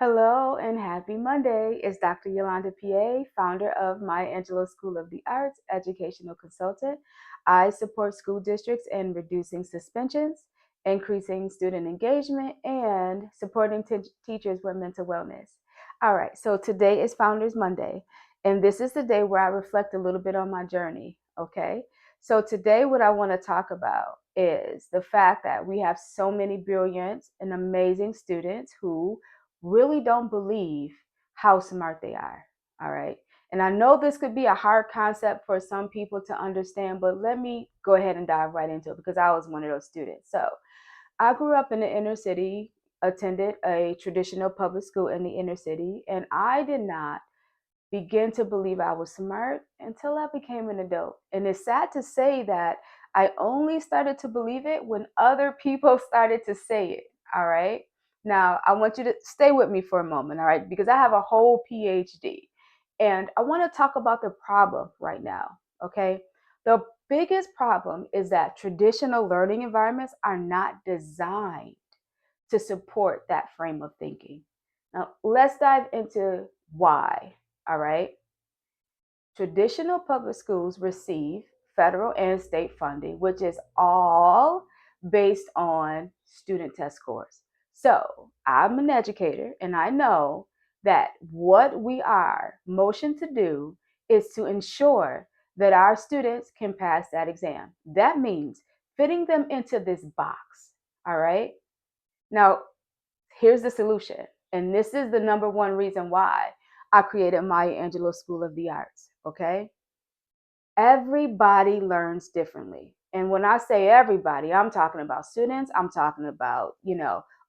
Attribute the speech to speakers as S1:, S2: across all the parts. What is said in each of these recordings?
S1: Hello and happy Monday. It's Dr. Yolanda PA, founder of Maya Angelou School of the Arts, educational consultant. I support school districts in reducing suspensions, increasing student engagement, and supporting teachers with mental wellness. All right, so today is Founders Monday, and this is the day where I reflect a little bit on my journey. Okay, so today, what I want to talk about is the fact that we have so many brilliant and amazing students who really don't believe how smart they are. All right. And I know this could be a hard concept for some people to understand, but let me go ahead and dive right into it because I was one of those students. So I grew up in the inner city, attended a traditional public school in the inner city, and I did not begin to believe I was smart until I became an adult. And it's sad to say that I only started to believe it when other people started to say it. All right. Now, I want you to stay with me for a moment. All right. Because I have a whole PhD and I want to talk about the problem right now. Okay. The biggest problem is that traditional learning environments are not designed to support that frame of thinking. Now, let's dive into why. All right. Traditional public schools receive federal and state funding, which is all based on student test scores. So I'm an educator and I know that what we are motioned to do is to ensure that our students can pass that exam. That means fitting them into this box. All right. Now, here's the solution. And this is the number one reason why I created Maya Angelou School of the Arts. Okay. Everybody learns differently. And when I say everybody, I'm talking about students, I'm talking about,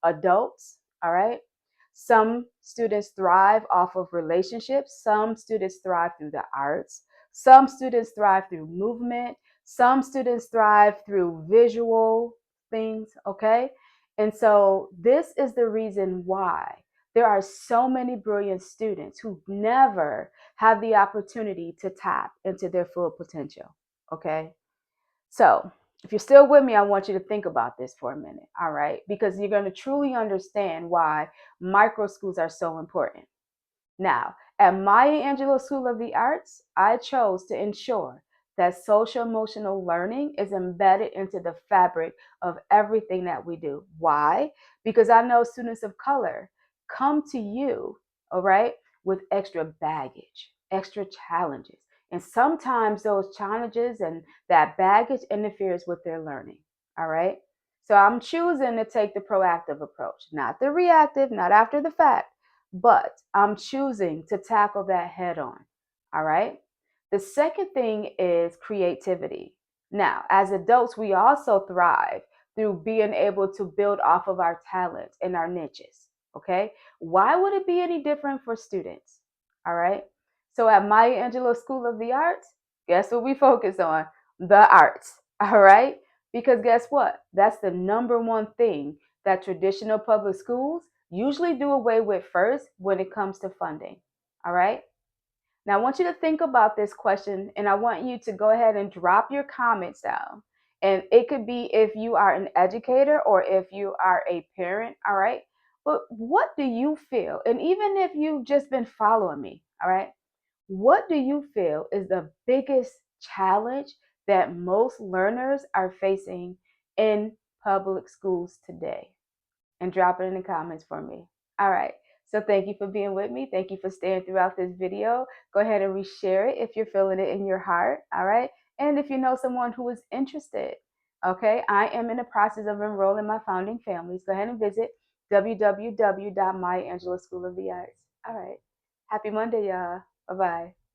S1: adults. All right. Some students thrive off of relationships. Some students thrive through the arts. Some students thrive through movement. Some students thrive through visual things. Okay. And so this is the reason why there are so many brilliant students who never have the opportunity to tap into their full potential. Okay. So if you're still with me, I want you to think about this for a minute. All right. Because you're going to truly understand why micro schools are so important. Now, at Maya Angelou School of the Arts, I chose to ensure that social emotional learning is embedded into the fabric of everything that we do. Why? Because I know students of color come to you, all right, with extra baggage, extra challenges. And sometimes those challenges and that baggage interferes with their learning, all right? So I'm choosing to take the proactive approach, not the reactive, not after the fact, but I'm choosing to tackle that head on. All right. The second thing is creativity. Now, as adults, we also thrive through being able to build off of our talents and our niches. Okay. Why would it be any different for students? All right. So at Maya Angelou School of the Arts, guess what we focus on? The arts. All right. Because guess what? That's the number one thing that traditional public schools usually do away with first when it comes to funding. All right. Now, I want you to think about this question and I want you to go ahead and drop your comments down. And it could be if you are an educator or if you are a parent. All right. But what do you feel? And even if you've just been following me, all right, what do you feel is the biggest challenge that most learners are facing in public schools today? And drop it in the comments for me. All right. So thank you for being with me. Thank you for staying throughout this video. Go ahead and reshare it if you're feeling it in your heart. All right. And if you know someone who is interested, okay, I am in the process of enrolling my founding families. Go ahead and visit www.myangelouschoolofthearts. All right. Happy Monday, y'all. Bye-bye.